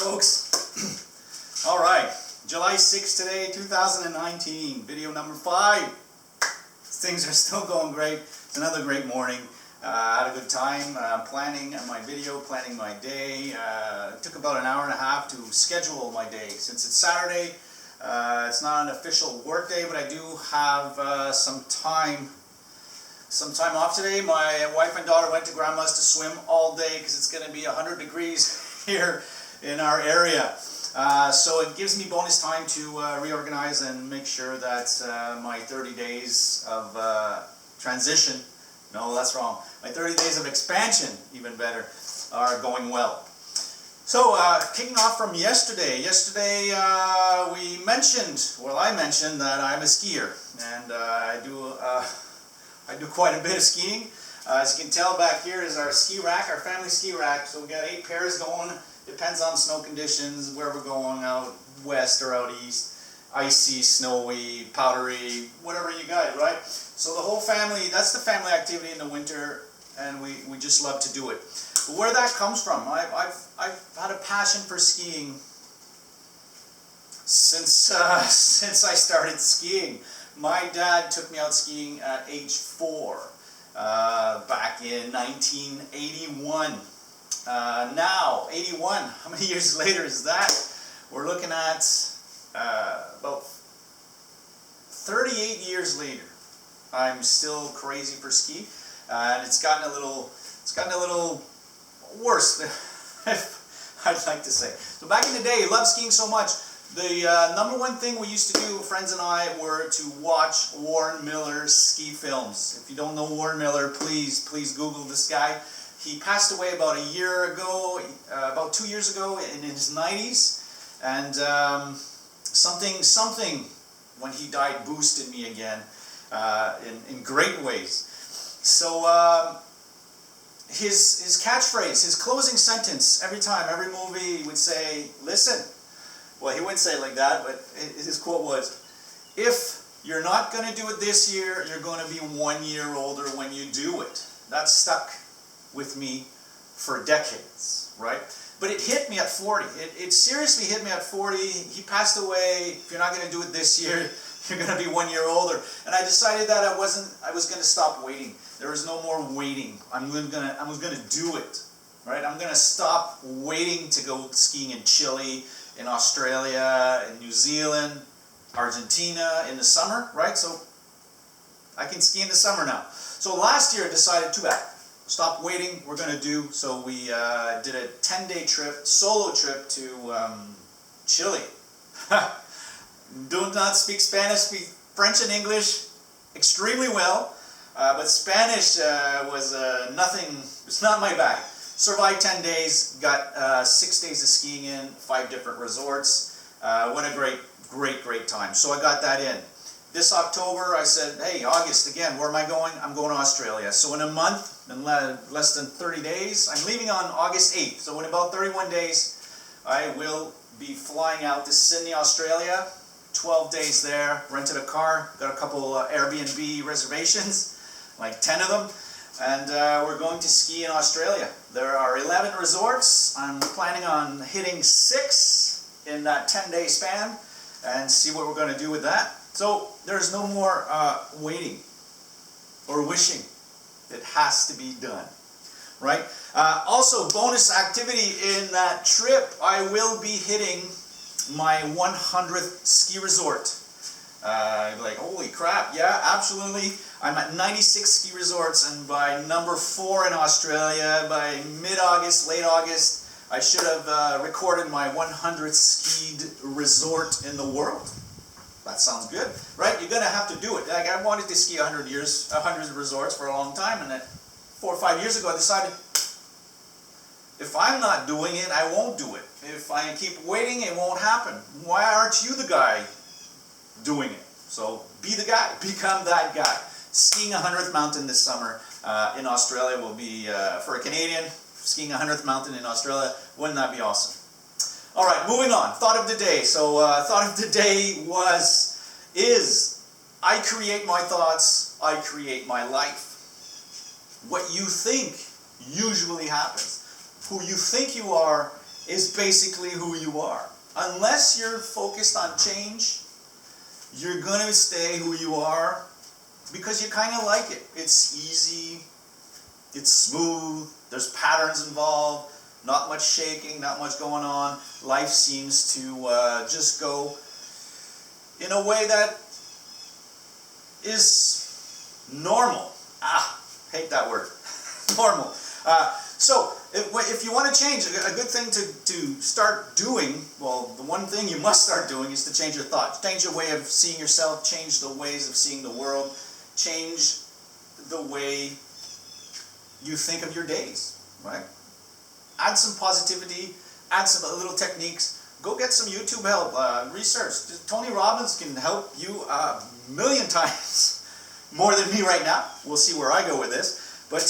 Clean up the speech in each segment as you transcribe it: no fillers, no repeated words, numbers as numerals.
folks. All right, July 6th today, 2019, video number 5. Things are still going great. It's another great morning. I had a good time planning my video, planning my day. It took about an hour and a half to schedule my day. Since it's Saturday, it's not an official work day, but I do have some time off today. My wife and daughter went to grandma's to swim all day because it's going to be 100 degrees here in our area. So it gives me bonus time to reorganize and make sure that my 30 days of transition, no, that's wrong, my 30 days of expansion, even better, are going well. So kicking off from yesterday, we mentioned, well, I mentioned that I'm a skier, and I do quite a bit of skiing. As you can tell, back here is our ski rack, our family ski rack. So we got 8 pairs going. Depends on snow conditions, where we're going, out west or out east. Icy, snowy, powdery, whatever you got, right? So the whole family, that's the family activity in the winter, and we just love to do it. But where that comes from, I've had a passion for skiing since I started skiing. My dad took me out skiing at age 4 back in 1981. Now, 81, how many years later is that? We're looking at about 38 years later. I'm still crazy for ski, and it's gotten a little worse, I'd like to say. So back in the day, I loved skiing so much. The number one thing we used to do, friends and I, were to watch Warren Miller's ski films. If you don't know Warren Miller, please Google this guy. He passed away about a year ago, about 2 years ago, in his 90s, and something when he died boosted me again in great ways. So his catchphrase, his closing sentence, every time, every movie, he would say, "Listen." Well, he wouldn't say it like that, but his quote was, "If you're not going to do it this year, you're going to be 1 year older when you do it." That stuck with me for decades, right? But it hit me at 40. It seriously hit me at 40. He passed away. If you're not going to do it this year, you're going to be 1 year older. And I decided that I was going to stop waiting. There was no more waiting. I was going to do it, right? I'm going to stop waiting to go skiing in Chile, in Australia, in New Zealand, Argentina in the summer, right? So I can ski in the summer now. So last year I decided, too bad. Stop waiting, we're going to do. So we did a 10-day trip, solo trip to Chile. Do not speak Spanish, speak French and English extremely well. But Spanish was nothing, it's not my bag. Survived 10 days, got 6 days of skiing in, 5 different resorts. What a great time. So I got that in. This October, I said, hey, August again, where am I going? I'm going to Australia. So in a month, in less than 30 days, I'm leaving on August 8th. So in about 31 days, I will be flying out to Sydney, Australia. 12 days there, rented a car, got a couple Airbnb reservations, like 10 of them. And we're going to ski in Australia. There are 11 resorts. I'm planning on hitting 6 in that 10-day span and see what we're going to do with that. So there's no more waiting or wishing. It has to be done, right? Also, bonus activity in that trip, I will be hitting my 100th ski resort. You're like, holy crap, yeah, absolutely. I'm at 96 ski resorts, and by number 4 in Australia, by mid-August, late August, I should have recorded my 100th skied resort in the world. That sounds good, right? You're going to have to do it. Like, I wanted to ski 100 resorts for a long time, and then 4 or 5 years ago I decided, if I'm not doing it, I won't do it. If I keep waiting, it won't happen. Why aren't you the guy doing it? So be the guy, become that guy. Skiing 100th mountain this summer in Australia will be, for a Canadian, skiing 100th mountain in Australia, wouldn't that be awesome? All right, moving on. Thought of the day. So thought of the day is, I create my thoughts, I create my life. What you think usually happens. Who you think you are is basically who you are. Unless you're focused on change, you're going to stay who you are because you kind of like it. It's easy, it's smooth, there's patterns involved, not much shaking, not much going on. Life seems to just go in a way that is normal. Hate that word. Normal. So, if you want to change, a good thing to start doing, well, the one thing you must start doing is to change your thoughts. Change your way of seeing yourself, change the ways of seeing the world, change the way you think of your days, right? Add some positivity, add some little techniques. Go get some YouTube help, research. Tony Robbins can help you a million times more than me right now. We'll see where I go with this. But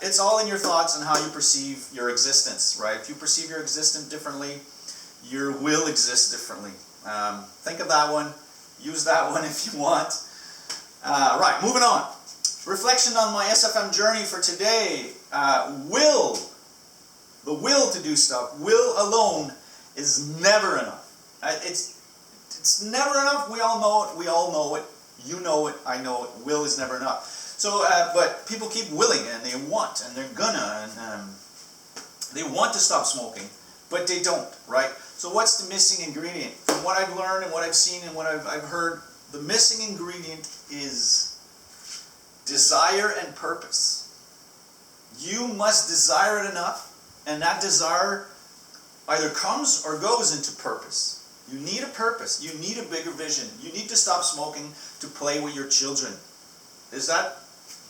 it's all in your thoughts and how you perceive your existence, right? If you perceive your existence differently, your will exist differently. Think of that one. Use that one if you want. Right, moving on. Reflection on my SFM journey for today. The will to do stuff, will alone is never enough. It's never enough. We all know it. We all know it. You know it. I know it. Will is never enough. So, but people keep willing, and they want, and they're gonna, and they want to stop smoking, but they don't, right? So what's the missing ingredient? From what I've learned and what I've seen and what I've heard, the missing ingredient is desire and purpose. You must desire it enough, and that desire either comes or goes into purpose. You need a purpose. You need a bigger vision. You need to stop smoking to play with your children. Is that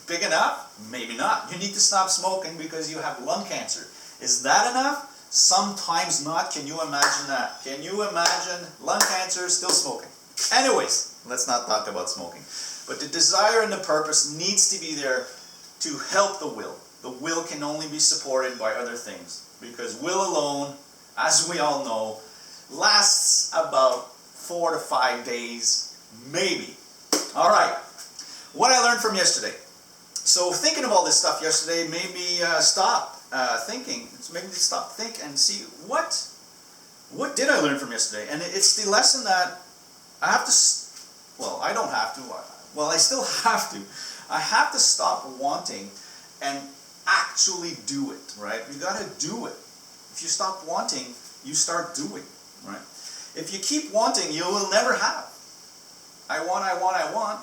big enough? Maybe not. You need to stop smoking because you have lung cancer. Is that enough? Sometimes not. Can you imagine that? Can you imagine lung cancer, still smoking? Anyways, let's not talk about smoking. But the desire and the purpose needs to be there to help the will. The will can only be supported by other things, because will alone, as we all know, lasts about 4 to 5 days, maybe. All right, what I learned from yesterday. So thinking of all this stuff yesterday made me stop thinking. It's made me stop think and see what did I learn from yesterday. And it's the lesson that I have to, well, I don't have to, well, I still have to. I have to stop wanting and actually do it, right? You got to do it. If you stop wanting, you start doing, right? If you keep wanting, you will never have. I want, I want, I want.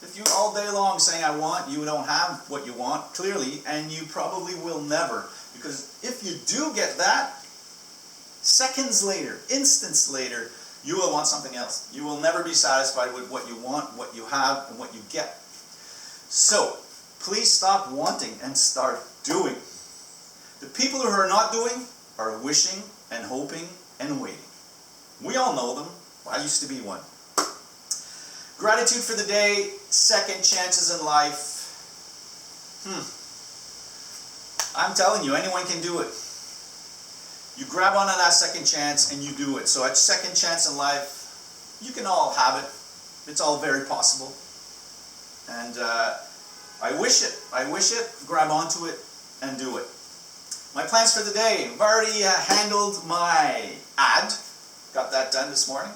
If you're all day long saying I want, you don't have what you want, clearly, and you probably will never. Because if you do get that, seconds later, instants later, you will want something else. You will never be satisfied with what you want, what you have, and what you get. So, please stop wanting and start doing. The people who are not doing are wishing and hoping and waiting. We all know them. I used to be one. Gratitude for the day, second chances in life. I'm telling you, anyone can do it. You grab onto that second chance and you do it. So at second chance in life, you can all have it. It's all very possible. And I wish it. I wish it. Grab onto it and do it. My plans for the day. I've already handled my ad. Got that done this morning.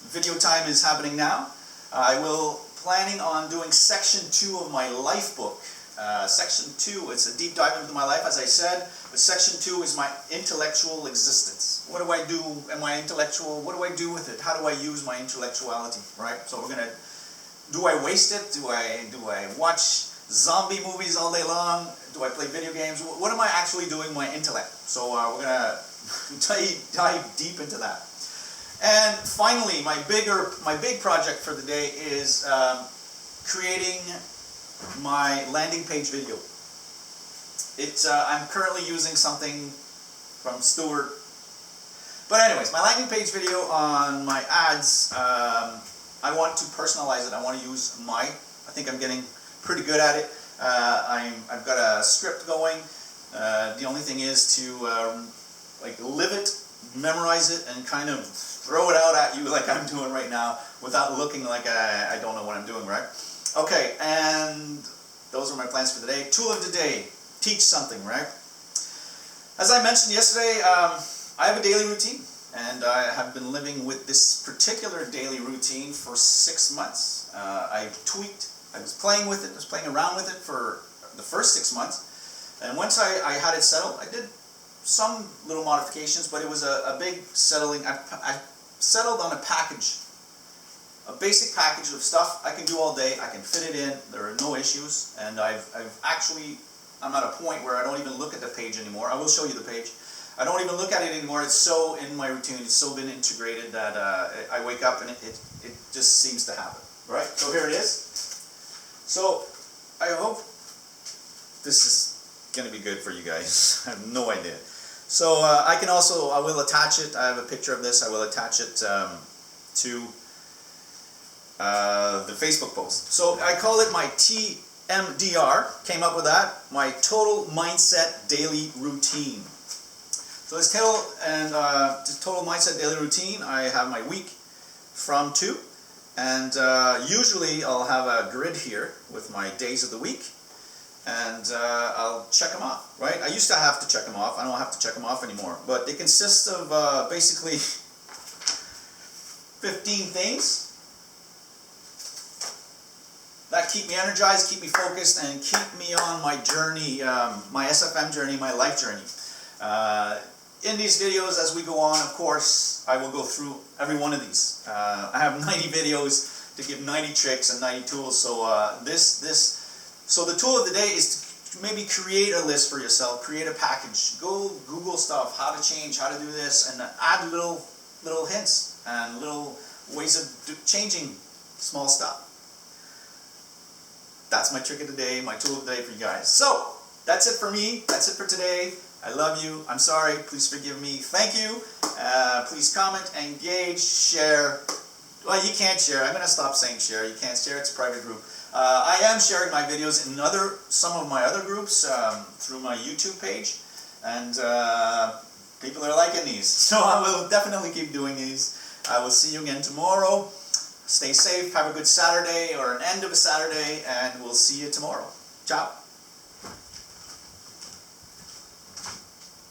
Video time is happening now. I will planning on doing section 2 of my life book. Section 2, it's a deep dive into my life, as I said. But section 2 is my intellectual existence. What do I do? Am I intellectual? What do I do with it? How do I use my intellectuality? Right? So we're gonna. Do I waste it? Do I watch zombie movies all day long? Do I play video games? What am I actually doing with my intellect? So we're gonna dive deep into that. And finally, my big project for the day is creating my landing page video. I'm currently using something from Stewart. But anyways, my landing page video on my ads, I want to personalize it. I want to use I think I'm getting pretty good at it. I've got a script going. The only thing is to live it, memorize it, and kind of throw it out at you like I'm doing right now without looking like I don't know what I'm doing, right? Okay, and those are my plans for the day. Tool of the day, teach something, right? As I mentioned yesterday, I have a daily routine, and I have been living with this particular daily routine for 6 months. I tweaked, I was playing with it, I was playing around with it for the first 6 months, and once I had it settled, I did some little modifications, but it was a big settling. I settled on a package, a basic package of stuff I can do all day. I can fit it in, there are no issues, and I'm at a point where I don't even look at the page anymore. I will show you the page. I don't even look at it anymore. It's so in my routine, it's so been integrated that I wake up and it just seems to happen. Right, so here it is. So I hope this is going to be good for you guys. I have no idea. So I will attach it. I have a picture of this. I will attach it to the Facebook post. So I call it my TMDR, came up with that, my Total Mindset Daily Routine. So this Total Mindset Daily Routine, I have my week from to, and usually I'll have a grid here with my days of the week, and I'll check them off, right? I used to have to check them off. I don't have to check them off anymore, but they consist of basically 15 things that keep me energized, keep me focused, and keep me on my journey, my SFM journey, my life journey. In these videos, as we go on, of course, I will go through every one of these. I have 90 videos to give 90 tricks and 90 tools. So so the tool of the day is to maybe create a list for yourself, create a package, go Google stuff, how to change, how to do this, and add little hints and little ways of changing small stuff. That's my trick of the day, my tool of the day for you guys. So, that's it for me. That's it for today. I love you. I'm sorry. Please forgive me. Thank you. Please comment, engage, share. Well, you can't share. I'm going to stop saying share. You can't share. It's a private group. I am sharing my videos in some of my other groups through my YouTube page. And people are liking these. So I will definitely keep doing these. I will see you again tomorrow. Stay safe, have a good Saturday or an end of a Saturday, and we'll see you tomorrow. Ciao.